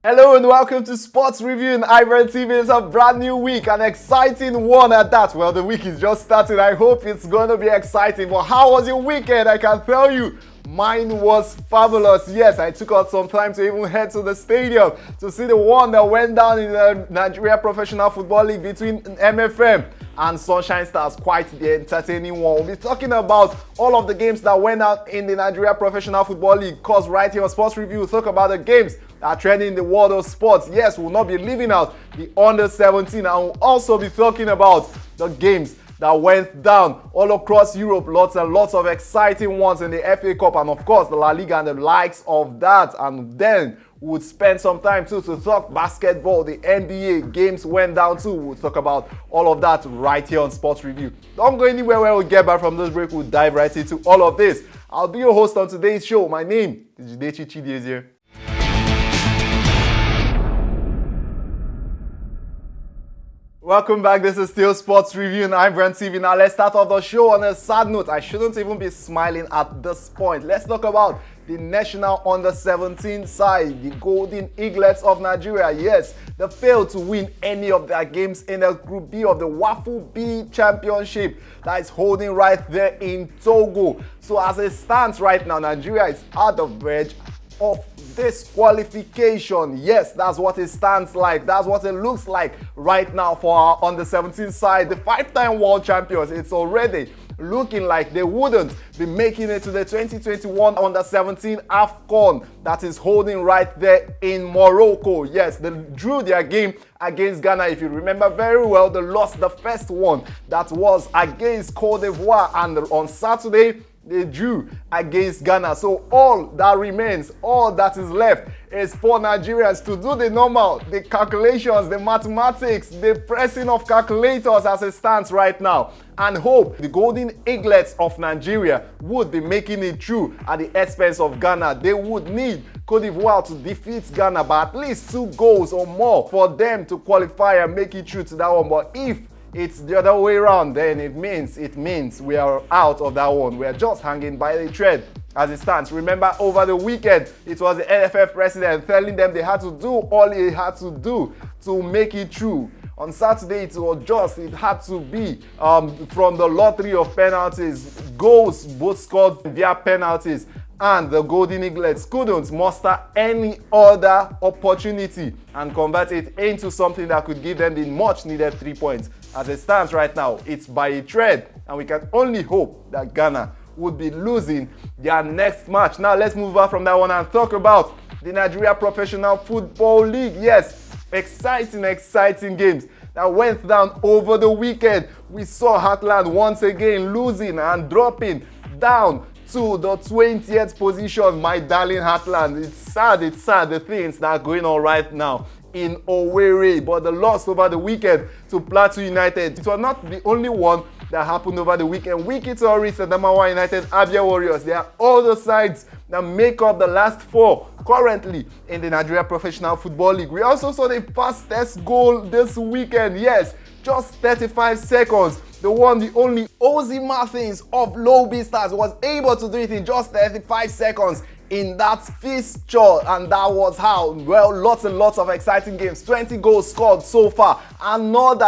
Hello and welcome to Sports Review in iBrandTV. It's a brand new week, an exciting one at that. Well, the week is just starting. I hope it's going to be exciting. But how was your weekend? I can tell you, mine was fabulous. Yes, I took out some time to even head to the stadium to see the one that went down in the Nigeria Professional Football League between MFM and Sunshine Stars. Quite the entertaining one. We'll be talking about all of the games that went out in the Nigeria Professional Football League. Because right here on Sports Review, we'll talk about the games that are trending in the world of sports. Yes, we'll not be leaving out the under-17, and we'll also be talking about the games that went down all across Europe. Lots and lots of exciting ones in the FA Cup and of course the La Liga and the likes of that. And then we'll spend some time too to talk basketball. The NBA games went down too. We'll talk about all of that right here on Sports Review. Don't go anywhere. When we get back from this break, we'll dive right into all of this. I'll be your host on today's show. My name is Jidechi Chidiezie. Welcome back. This is still Sports Review and iBrandTV. Now let's start off the show on a sad note. I shouldn't even be smiling at this point. Let's talk about the national under-17 side, the Golden Eaglets of Nigeria. Yes, they failed to win any of their games in the Group B of the WAFU B championship that is holding right there in Togo. So as it stands right now, Nigeria is at the verge of disqualification. Yes, that's what it stands like. That's what it looks like right now for our under-17 side. The five-time world champions, it's already looking like they wouldn't be making it to the 2021 under-17 AFCON that is holding right there in Morocco. Yes, they drew their game against Ghana. If you remember very well, they lost the first one that was against Cote d'Ivoire, and on Saturday they drew against Ghana. So all that remains, all that is left is for Nigerians to do the normal, the calculations, the mathematics, the pressing of calculators as it stands right now, and hope the Golden Eaglets of Nigeria would be making it through at the expense of Ghana. They would need Cote d'Ivoire to defeat Ghana by at least 2 goals or more for them to qualify and make it through to that one. But if it's the other way around, then it means we are out of that one. We are just hanging by the thread as it stands. Remember, over the weekend, it was the NFF president telling them they had to do all he had to do to make it through. On Saturday, it had to be from the lottery of penalties. Goals both scored via penalties, and the Golden Eaglets couldn't muster any other opportunity and convert it into something that could give them the much needed 3 points. As it stands right now, it's by a thread, and we can only hope that Ghana would be losing their next match. Now let's move on from that one and talk about the Nigeria Professional Football League. Yes, exciting games that went down over the weekend. We saw Heartland once again losing and dropping down to the 20th position. My darling Heartland, it's sad the things that are going on right now in Owerri. But the loss over the weekend to Plateau United, it was not the only one that happened over the weekend. Wiki Tourists and Adamawa United, Abia Warriors, they are all the sides that make up the last 4 currently in the Nigeria Professional Football League. We also saw the fastest goal this weekend. Yes, just 35 seconds. The one, the only Ozzy Martins of Lowby Stars was able to do it in just 35 seconds in that fixture, and that was how, well, lots and lots of exciting games. 20 goals scored so far.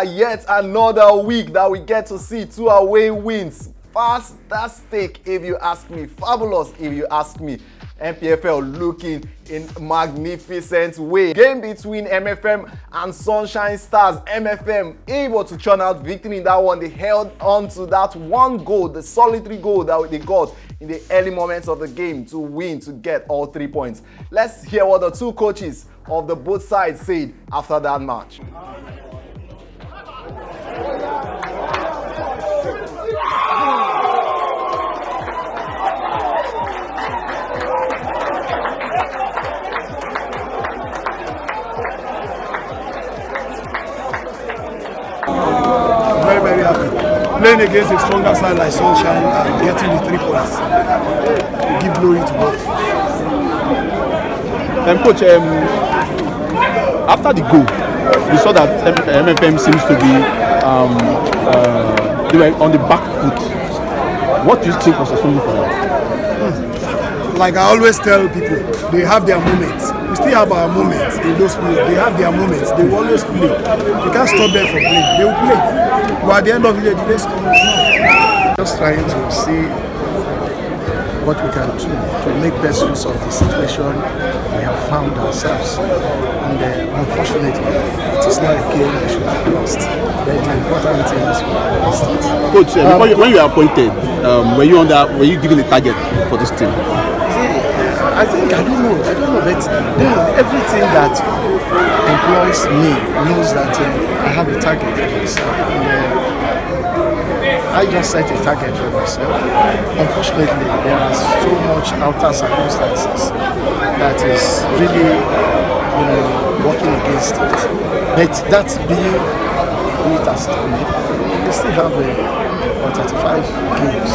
Yet another week that we get to see 2 away wins. Fantastic if you ask me. Fabulous if you ask me. NPFL looking in magnificent way. Game between MFM and Sunshine Stars. MFM able to churn out victory in that one. They held on to that 1 goal, the solitary goal that they got in the early moments of the game to win, to get all 3 points. Let's hear what the 2 coaches of the both sides said after that match. Very happy. Playing against a stronger side like Sunshine and getting the 3 points. We give glory to God. Coach, after the goal, we saw that MFM seems to be they were on the back foot. What do you think was responsible for that? like I always tell people, they have their moments. We still have our moments in those players. They have their moments. They will always play. You can't stop them from playing. They will play. But at the end of the day, they score. Just trying to see what we can do to make best use of the situation we have found ourselves. And unfortunately, it is not a game we should have lost. The important thing is we have lost it. Coach, when you were appointed, were you given a target for this team? I don't know, but then everything that employs me knows that I have a target for myself. And, I just set a target for myself. Unfortunately, there are so much outer circumstances that is really, working against it. But that being it as it may, we still have 35 games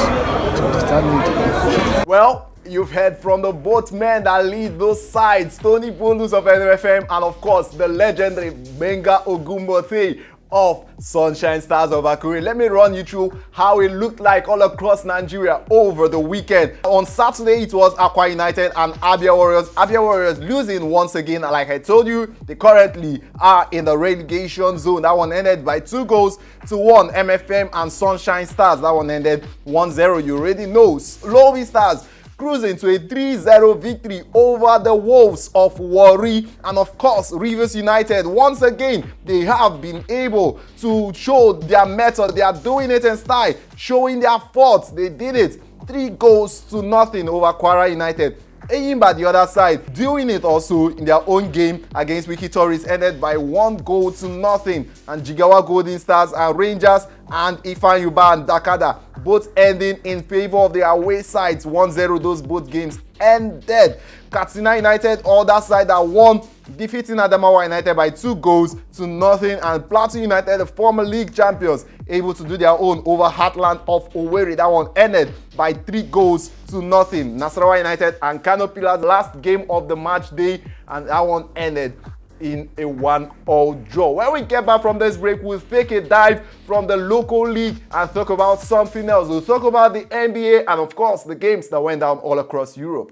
to determine the. Well, you've heard from the both men that lead those sides, Tony Bondus of NFM and of course the legendary Benga Ogumbote of Sunshine Stars of Akure. Let me run you through how it looked like all across Nigeria over the weekend. On Saturday, it was Akwa United and Abia Warriors. Abia Warriors losing once again. Like I told you, they currently are in the relegation zone. That one ended by 2-1. MFM and Sunshine Stars. That one ended 1-0. You already know. Lowy Stars cruising to a 3-0 victory over the Wolves of Warri. And of course, Rivers United, once again, they have been able to show their method. They are doing it in style, showing their faults. They did it. 3-0 over Kwara United. Eyimba, the other side, doing it also in their own game against Wiki Tourists, ended by 1-0. And Jigawa Golden Stars and Rangers and Ifan Yuba and Dakada both ending in favor of their away sides. 1-0, those both games ended. Katsina United, other side, that won, defeating Adamawa United by 2-0. And Plateau United, the former league champions, able to do their own over Heartland of Owerri. That one ended by 3-0. Nasarawa United and Kano Pillars, last game of the match day, and that one ended in a 1-1 draw. When we get back from this break, we'll take a dive from the local league and talk about something else. We'll talk about the NBA and of course the games that went down all across Europe.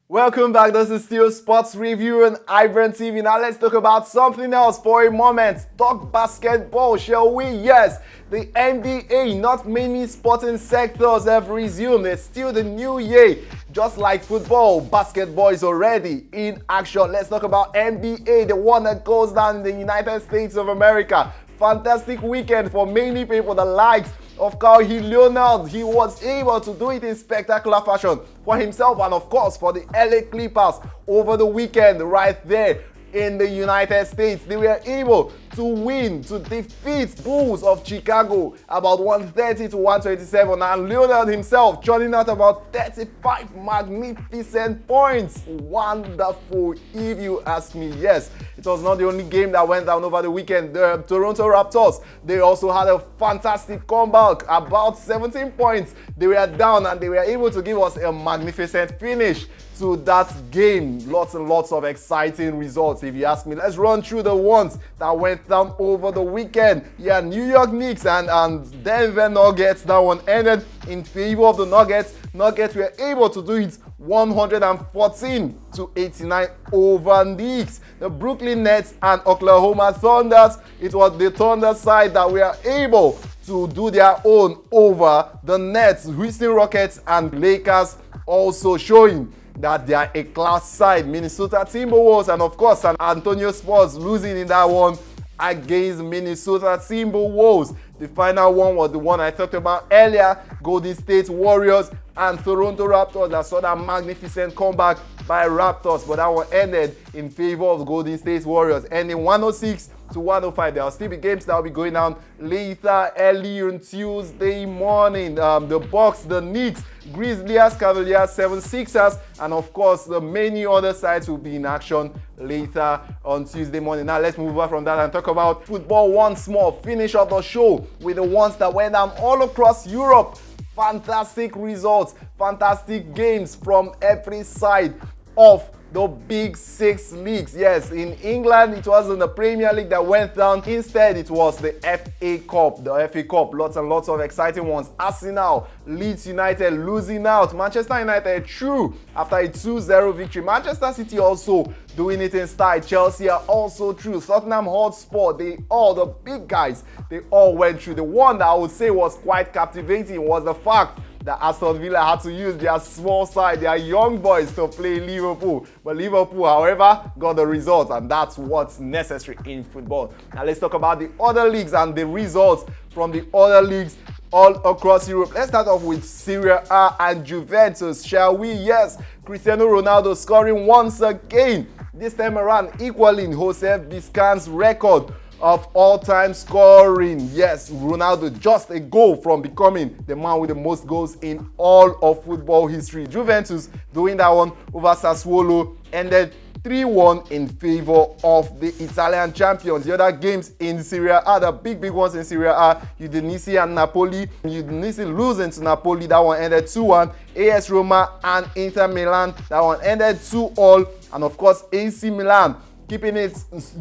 Welcome back. This is still Sports Review on iBrandTV. Now let's talk about something else for a moment. Talk basketball, shall we? Yes, the NBA, not many sporting sectors have resumed. It's still the new year. Just like football, basketball is already in action. Let's talk about NBA, the one that goes down in the United States of America. Fantastic weekend for many people. The likes of Kawhi Leonard, he was able to do it in spectacular fashion for himself and of course for the LA Clippers over the weekend right there in the United States. They were able to win, to defeat Bulls of Chicago about 130-127, and Leonard himself churning out about 35 magnificent points. Wonderful, if you ask me. Yes, it was not the only game that went down over the weekend. The Toronto Raptors, they also had a fantastic comeback, about 17 points. They were down and they were able to give us a magnificent finish to that game. Lots and lots of exciting results, if you ask me. Let's run through the ones that went down over the weekend. Yeah, New York Knicks and Denver Nuggets. That one ended in favor of the Nuggets. Nuggets were able to do it 114-89 over Knicks. The Brooklyn Nets and Oklahoma Thunders, it was the Thunder side that were able to do their own over the Nets. Houston Rockets and Lakers also showing that they are a class side. Minnesota Timberwolves and of course San Antonio Spurs losing in that one against Minnesota Timberwolves. The final one was the one I talked about earlier, Golden State Warriors and Toronto Raptors. That saw that magnificent comeback by Raptors, but that one ended in favor of Golden State Warriors, ending 106-105. There will still be games that will be going down later, early on Tuesday morning. The Bucks, the Knicks, Grizzlies, Cavaliers, 76ers, and of course the many other sides will be in action later on Tuesday morning. Now let's move on from that and talk about football once more. Finish up the show with the ones that went down all across Europe. Fantastic results, fantastic games from every side of the Big Six leagues. Yes, in England, it wasn't the Premier League that went down. Instead, it was the FA Cup. The FA Cup, lots and lots of exciting ones. Arsenal, Leeds United losing out. Manchester United through after a 2-0 victory. Manchester City also doing it in style. Chelsea are also through. Tottenham Hotspur, the big guys, they all went through. The one that I would say was quite captivating was the fact that Aston Villa had to use their small side, their young boys, to play Liverpool. But Liverpool, however, got the result, and that's what's necessary in football. Now let's talk about the other leagues and the results from the other leagues all across Europe. Let's start off with Serie A and Juventus, shall we? Yes, Cristiano Ronaldo scoring once again, this time around equaling Jose Vizcan's record of all-time scoring. Yes, Ronaldo just a goal from becoming the man with the most goals in all of football history. Juventus doing that one over Sassuolo, ended 3-1 in favor of the Italian champions. The other games in Serie A, the big ones in Serie A, Udinese and Napoli. Udinese losing to Napoli, that one ended 2-1. AS Roma and Inter Milan, that one ended 2-2. And of course, AC Milan keeping it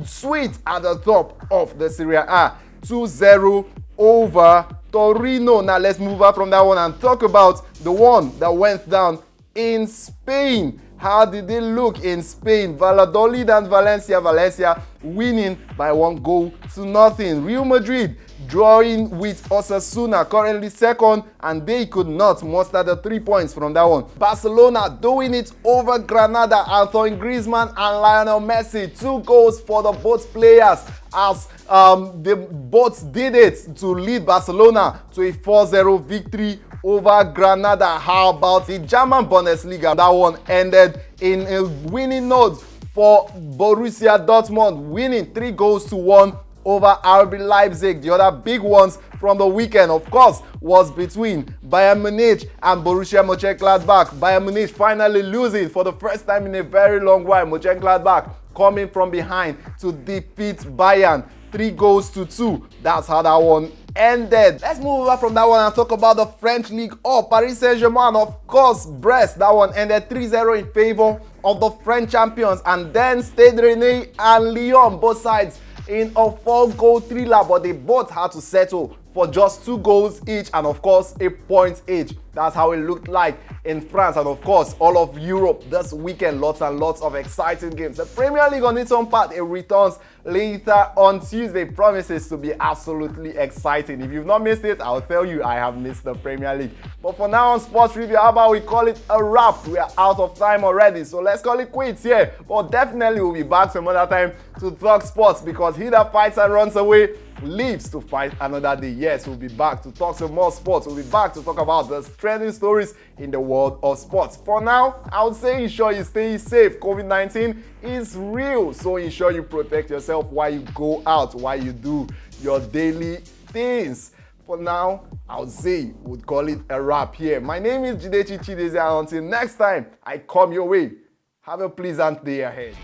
sweet at the top of the Serie A, 2-0 over Torino. Now let's move on from that one and talk about the one that went down in Spain. How did they look in Spain? Valladolid and Valencia. Valencia winning by 1-0. Real Madrid drawing with Osasuna, currently second, and they could not muster the 3 points from that one. Barcelona doing it over Granada. Antoine Griezmann and Lionel Messi, 2 goals for the both players as they both did it to lead Barcelona to a 4-0 victory over Granada. How about the German Bundesliga? That one ended in a winning note for Borussia Dortmund, winning 3-1 over RB Leipzig. The other big ones from the weekend, of course, was between Bayern Munich and Borussia Mönchengladbach. Bayern Munich finally losing for the first time in a very long while. Mönchengladbach coming from behind to defeat Bayern 3-2. That's how that one ended. Let's move over from that one and talk about the French League. Paris Saint-Germain, of course, Brest. That one ended 3-0 in favor of the French champions. And then Stade Rennais and Lyon, both sides in a 4-goal thriller, but they both had to settle for just 2 goals each and of course a point each. That's how it looked like in France and of course all of Europe this weekend. Lots and lots of exciting games. The Premier League on its own part, it returns later on Tuesday. Promises to be absolutely exciting. If you've not missed it, I'll tell you I have missed the Premier League. But for now on Sports Review, how about we call it a wrap? We are out of time already, so let's call it quits here. But definitely we'll be back some other time to talk sports, because he that fights and runs away lives to fight another day. Yes, we'll be back to talk some more sports. We'll be back to talk about the trending stories in the world of sports. For now, I would say ensure you stay safe. COVID-19 is real, so ensure you protect yourself while you go out, while you do your daily things. For now, I would say we'd call it a wrap here. My name is Jidechi Chideze, and until next time I come your way, have a pleasant day ahead.